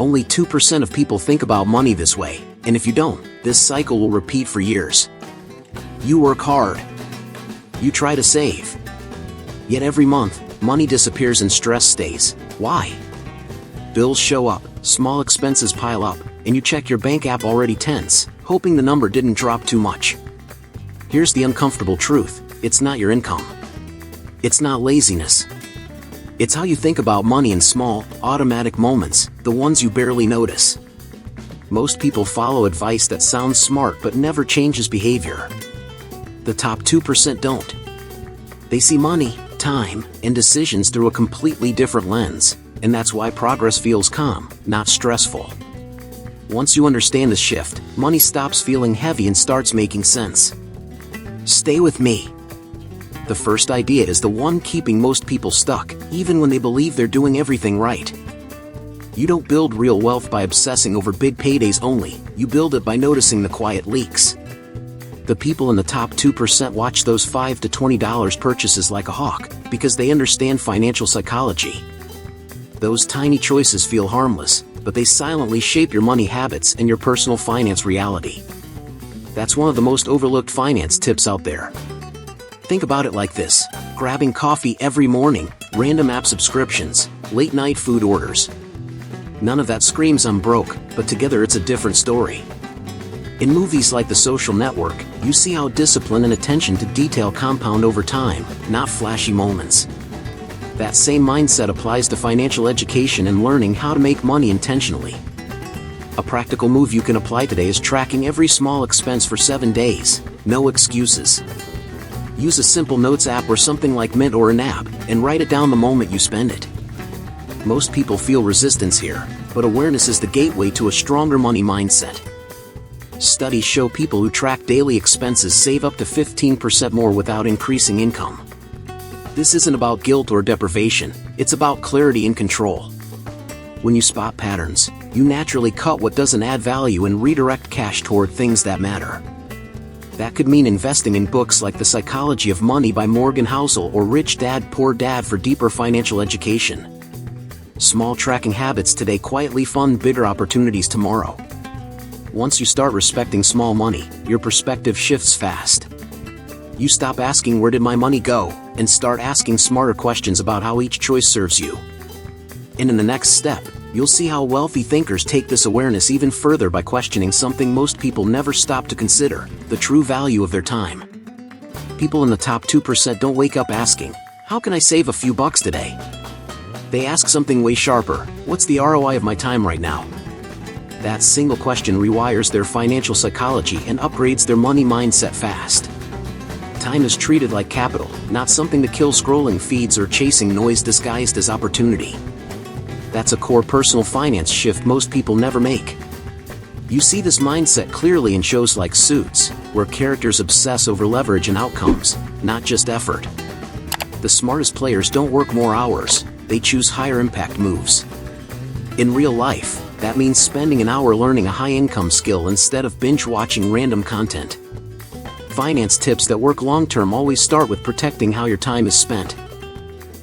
Only 2% of people think about money this way, and if you don't, this cycle will repeat for years. You work hard. You try to save. Yet every month, money disappears and stress stays. Why? Bills show up, small expenses pile up, and you check your bank app already tense, hoping the number didn't drop too much. Here's the uncomfortable truth: it's not your income. It's not laziness. It's how you think about money in small, automatic moments, the ones you barely notice. Most people follow advice that sounds smart but never changes behavior. The top 2% don't. They see money, time, and decisions through a completely different lens, and that's why progress feels calm, not stressful. Once you understand the shift, money stops feeling heavy and starts making sense. Stay with me. The first idea is the one keeping most people stuck, even when they believe they're doing everything right. You don't build real wealth by obsessing over big paydays only, you build it by noticing the quiet leaks. The people in the top 2% watch those $5 to $20 purchases like a hawk, because they understand financial psychology. Those tiny choices feel harmless, but they silently shape your money habits and your personal finance reality. That's one of the most overlooked finance tips out there. Think about it like this: grabbing coffee every morning, random app subscriptions, late night food orders. None of that screams I'm broke, but together it's a different story. In movies like The Social Network, you see how discipline and attention to detail compound over time, not flashy moments. That same mindset applies to financial education and learning how to make money intentionally. A practical move you can apply today is tracking every small expense for 7 days. No excuses. Use a simple notes app or something like Mint or an app, and write it down the moment you spend it. Most people feel resistance here, but awareness is the gateway to a stronger money mindset. Studies show people who track daily expenses save up to 15% more without increasing income. This isn't about guilt or deprivation, it's about clarity and control. When you spot patterns, you naturally cut what doesn't add value and redirect cash toward things that matter. That could mean investing in books like The Psychology of Money by Morgan Housel or Rich Dad Poor Dad for deeper financial education. Small tracking habits today quietly fund bigger opportunities tomorrow. Once you start respecting small money, your perspective shifts fast. You stop asking "where did my money go?" and start asking smarter questions about how each choice serves you. And in the next step, you'll see how wealthy thinkers take this awareness even further by questioning something most people never stop to consider: the true value of their time. People in the top 2% don't wake up asking, "How can I save a few bucks today?" They ask something way sharper: "What's the ROI of my time right now?" That single question rewires their financial psychology and upgrades their money mindset fast. Time is treated like capital, not something to kill scrolling feeds or chasing noise disguised as opportunity. That's a core personal finance shift most people never make. You see this mindset clearly in shows like Suits, where characters obsess over leverage and outcomes, not just effort. The smartest players don't work more hours, they choose higher impact moves. In real life, that means spending an hour learning a high-income skill instead of binge-watching random content. Finance tips that work long-term always start with protecting how your time is spent.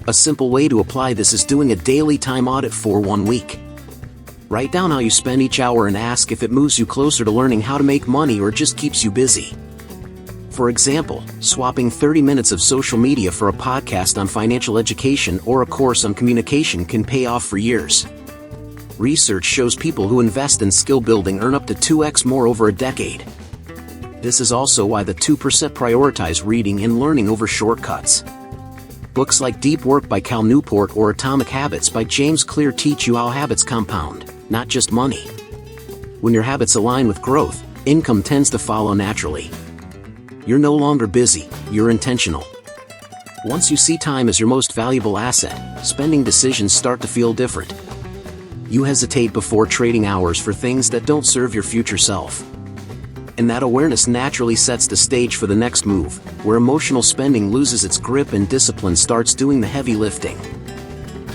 A simple way to apply this is doing a daily time audit for 1 week. Write down how you spend each hour and ask if it moves you closer to learning how to make money or just keeps you busy. For example, swapping 30 minutes of social media for a podcast on financial education or a course on communication can pay off for years. Research shows people who invest in skill building earn up to 2x more over a decade. This is also why the 2% prioritize reading and learning over shortcuts. Books like Deep Work by Cal Newport or Atomic Habits by James Clear teach you how habits compound, not just money. When your habits align with growth, income tends to follow naturally. You're no longer busy, you're intentional. Once you see time as your most valuable asset, spending decisions start to feel different. You hesitate before trading hours for things that don't serve your future self. And that awareness naturally sets the stage for the next move, where emotional spending loses its grip and discipline starts doing the heavy lifting.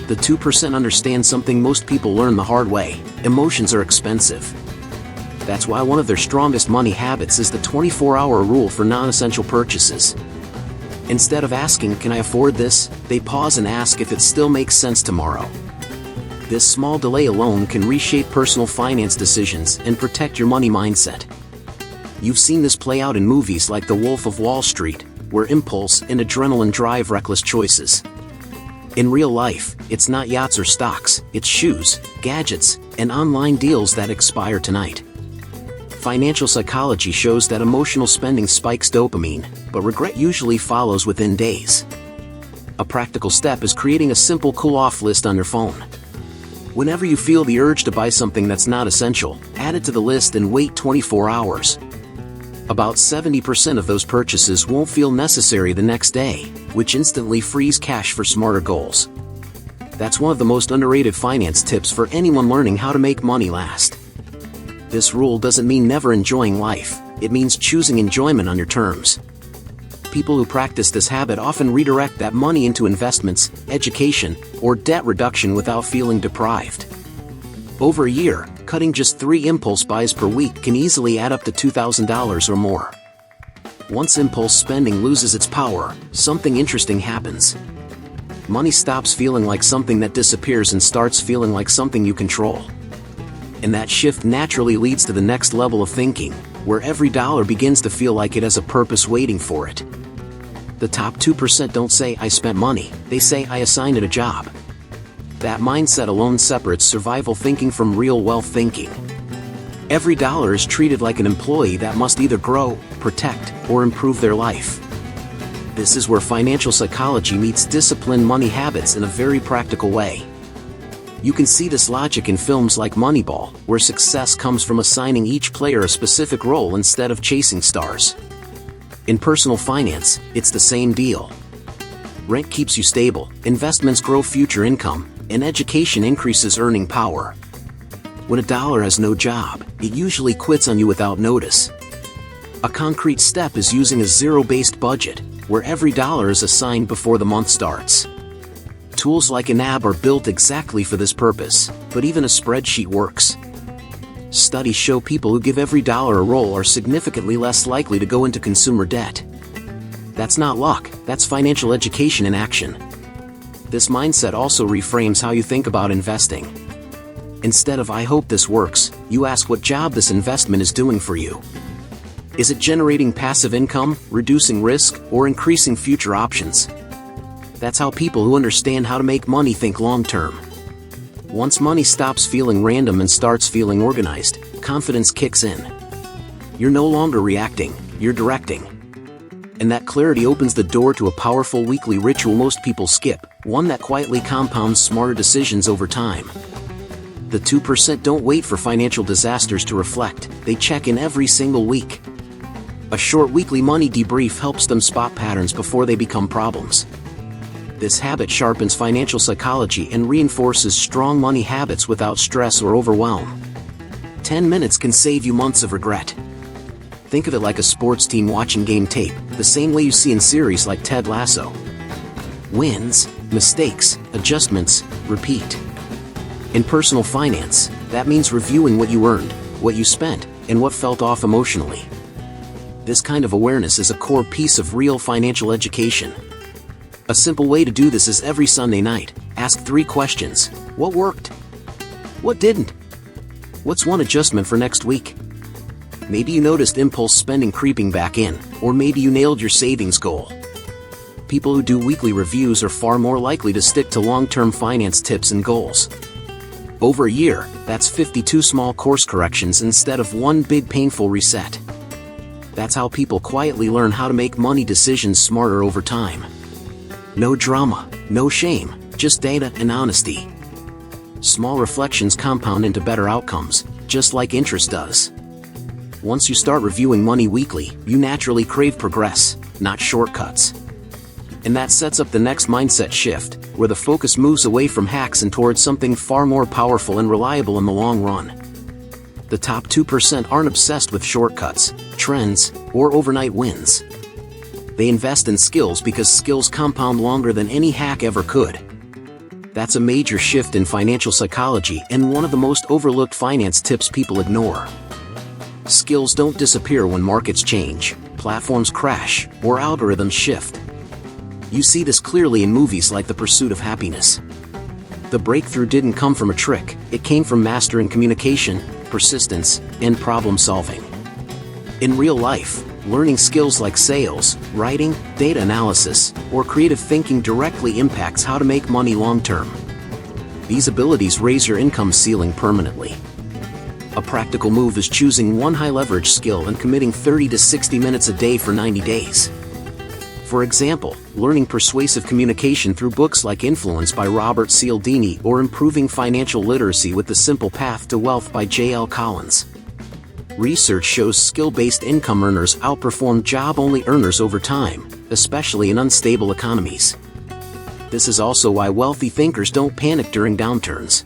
The 2% understand something most people learn the hard way: emotions are expensive. That's why one of their strongest money habits is the 24-hour rule for non-essential purchases. Instead of asking, "Can I afford this?" they pause and ask if it still makes sense tomorrow. This small delay alone can reshape personal finance decisions and protect your money mindset. You've seen this play out in movies like The Wolf of Wall Street, where impulse and adrenaline drive reckless choices. In real life, it's not yachts or stocks, it's shoes, gadgets, and online deals that expire tonight. Financial psychology shows that emotional spending spikes dopamine, but regret usually follows within days. A practical step is creating a simple cool-off list on your phone. Whenever you feel the urge to buy something that's not essential, add it to the list and wait 24 hours. About 70% of those purchases won't feel necessary the next day, which instantly frees cash for smarter goals. That's one of the most underrated finance tips for anyone learning how to make money last. This rule doesn't mean never enjoying life, it means choosing enjoyment on your terms. People who practice this habit often redirect that money into investments, education, or debt reduction without feeling deprived. Over a year, cutting just 3 impulse buys per week can easily add up to $2,000 or more. Once impulse spending loses its power, something interesting happens. Money stops feeling like something that disappears and starts feeling like something you control. And that shift naturally leads to the next level of thinking, where every dollar begins to feel like it has a purpose waiting for it. The top 2% don't say "I spent money," they say "I assigned it a job." That mindset alone separates survival thinking from real wealth thinking. Every dollar is treated like an employee that must either grow, protect, or improve their life. This is where financial psychology meets disciplined money habits in a very practical way. You can see this logic in films like Moneyball, where success comes from assigning each player a specific role instead of chasing stars. In personal finance, it's the same deal. Rent keeps you stable, investments grow future income, and education increases earning power. When a dollar has no job, it usually quits on you without notice. A concrete step is using a zero-based budget, where every dollar is assigned before the month starts. Tools like an app are built exactly for this purpose, but even a spreadsheet works. Studies show people who give every dollar a role are significantly less likely to go into consumer debt. That's not luck, that's financial education in action. This mindset also reframes how you think about investing. Instead of "I hope this works," you ask what job this investment is doing for you. Is it generating passive income, reducing risk, or increasing future options? That's how people who understand how to make money think long-term. Once money stops feeling random and starts feeling organized, confidence kicks in. You're no longer reacting, you're directing. And that clarity opens the door to a powerful weekly ritual most people skip, one that quietly compounds smarter decisions over time. The 2% don't wait for financial disasters to reflect, they check in every single week. A short weekly money debrief helps them spot patterns before they become problems. This habit sharpens financial psychology and reinforces strong money habits without stress or overwhelm. 10 minutes can save you months of regret. Think of it like a sports team watching game tape, the same way you see in series like Ted Lasso. Wins, mistakes, adjustments, repeat. In personal finance, that means reviewing what you earned, what you spent, and what felt off emotionally. This kind of awareness is a core piece of real financial education. A simple way to do this is every Sunday night, ask 3 questions. What worked? What didn't? What's one adjustment for next week? Maybe you noticed impulse spending creeping back in, or maybe you nailed your savings goal. People who do weekly reviews are far more likely to stick to long-term finance tips and goals. Over a year, that's 52 small course corrections instead of one big painful reset. That's how people quietly learn how to make money decisions smarter over time. No drama, no shame, just data and honesty. Small reflections compound into better outcomes, just like interest does. Once you start reviewing money weekly, you naturally crave progress, not shortcuts. And that sets up the next mindset shift, where the focus moves away from hacks and towards something far more powerful and reliable in the long run. The top 2% aren't obsessed with shortcuts, trends, or overnight wins. They invest in skills because skills compound longer than any hack ever could. That's a major shift in financial psychology and one of the most overlooked finance tips people ignore. Skills don't disappear when markets change, platforms crash, or algorithms shift. You see this clearly in movies like The Pursuit of Happiness. The breakthrough didn't come from a trick, it came from mastering communication, persistence, and problem solving. In real life, learning skills like sales, writing, data analysis, or creative thinking directly impacts how to make money long-term. These abilities raise your income ceiling permanently. A practical move is choosing one high-leverage skill and committing 30 to 60 minutes a day for 90 days. For example, learning persuasive communication through books like Influence by Robert Cialdini or improving financial literacy with The Simple Path to Wealth by J.L. Collins. Research shows skill-based income earners outperform job-only earners over time, especially in unstable economies. This is also why wealthy thinkers don't panic during downturns.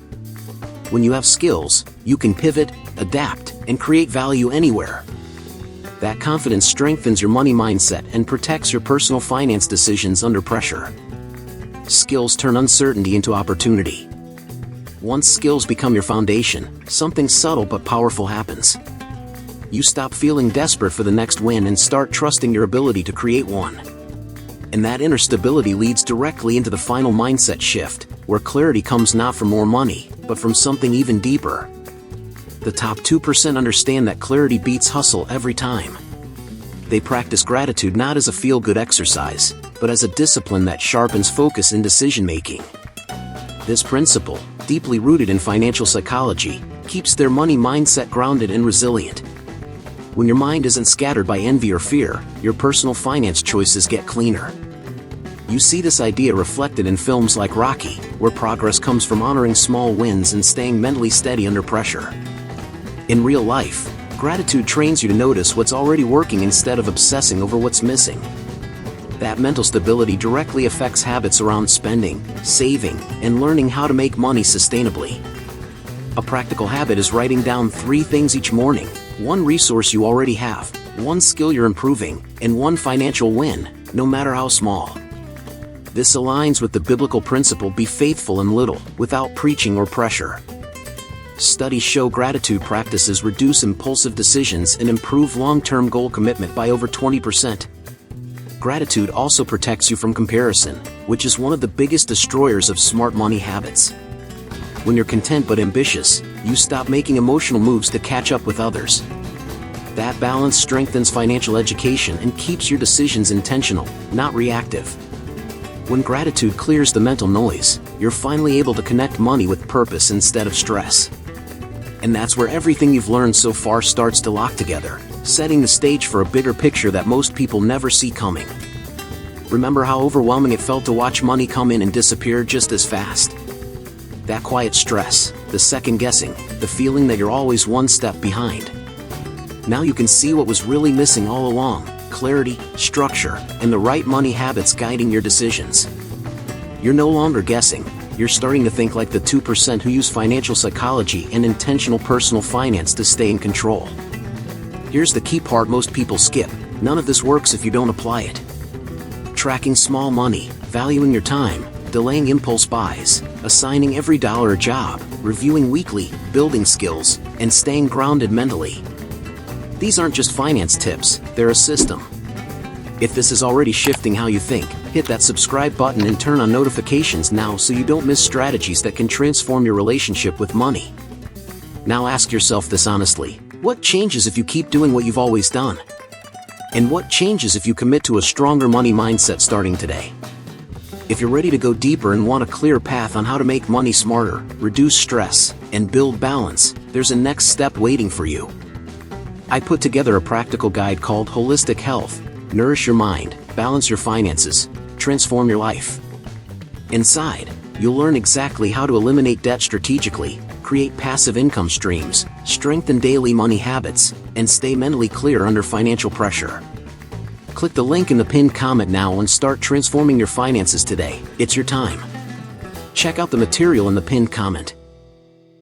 When you have skills, you can pivot, adapt, and create value anywhere. That confidence strengthens your money mindset and protects your personal finance decisions under pressure. Skills turn uncertainty into opportunity. Once skills become your foundation, something subtle but powerful happens. You stop feeling desperate for the next win and start trusting your ability to create one. And that inner stability leads directly into the final mindset shift, where clarity comes not from more money, but from something even deeper. The top 2% understand that clarity beats hustle every time. They practice gratitude not as a feel-good exercise, but as a discipline that sharpens focus in decision-making. This principle, deeply rooted in financial psychology, keeps their money mindset grounded and resilient. When your mind isn't scattered by envy or fear, your personal finance choices get cleaner. You see this idea reflected in films like Rocky, where progress comes from honoring small wins and staying mentally steady under pressure. In real life, gratitude trains you to notice what's already working instead of obsessing over what's missing. That mental stability directly affects habits around spending, saving, and learning how to make money sustainably. A practical habit is writing down 3 things each morning: one resource you already have, one skill you're improving, and one financial win, no matter how small. This aligns with the biblical principle, be faithful in little, without preaching or pressure. Studies show gratitude practices reduce impulsive decisions and improve long-term goal commitment by over 20%. Gratitude also protects you from comparison, which is one of the biggest destroyers of smart money habits. When you're content but ambitious, you stop making emotional moves to catch up with others. That balance strengthens financial education and keeps your decisions intentional, not reactive. When gratitude clears the mental noise, you're finally able to connect money with purpose instead of stress. And that's where everything you've learned so far starts to lock together, setting the stage for a bigger picture that most people never see coming. Remember how overwhelming it felt to watch money come in and disappear just as fast? That quiet stress, the second guessing, the feeling that you're always one step behind. Now you can see what was really missing all along: clarity, structure, and the right money habits guiding your decisions. You're no longer guessing. You're starting to think like the 2% who use financial psychology and intentional personal finance to stay in control. Here's the key part most people skip: none of this works if you don't apply it. Tracking small money, valuing your time, delaying impulse buys, assigning every dollar a job, reviewing weekly, building skills, and staying grounded mentally. These aren't just finance tips, they're a system. If this is already shifting how you think, hit that subscribe button and turn on notifications now so you don't miss strategies that can transform your relationship with money. Now ask yourself this honestly: what changes if you keep doing what you've always done? And what changes if you commit to a stronger money mindset starting today? If you're ready to go deeper and want a clear path on how to make money smarter, reduce stress, and build balance, there's a next step waiting for you. I put together a practical guide called Holistic Health: Nourish Your Mind, Balance Your Finances, Transform Your Life. Inside, you'll learn exactly how to eliminate debt strategically, create passive income streams, strengthen daily money habits, and stay mentally clear under financial pressure. Click the link in the pinned comment now and start transforming your finances today. It's your time. Check out the material in the pinned comment.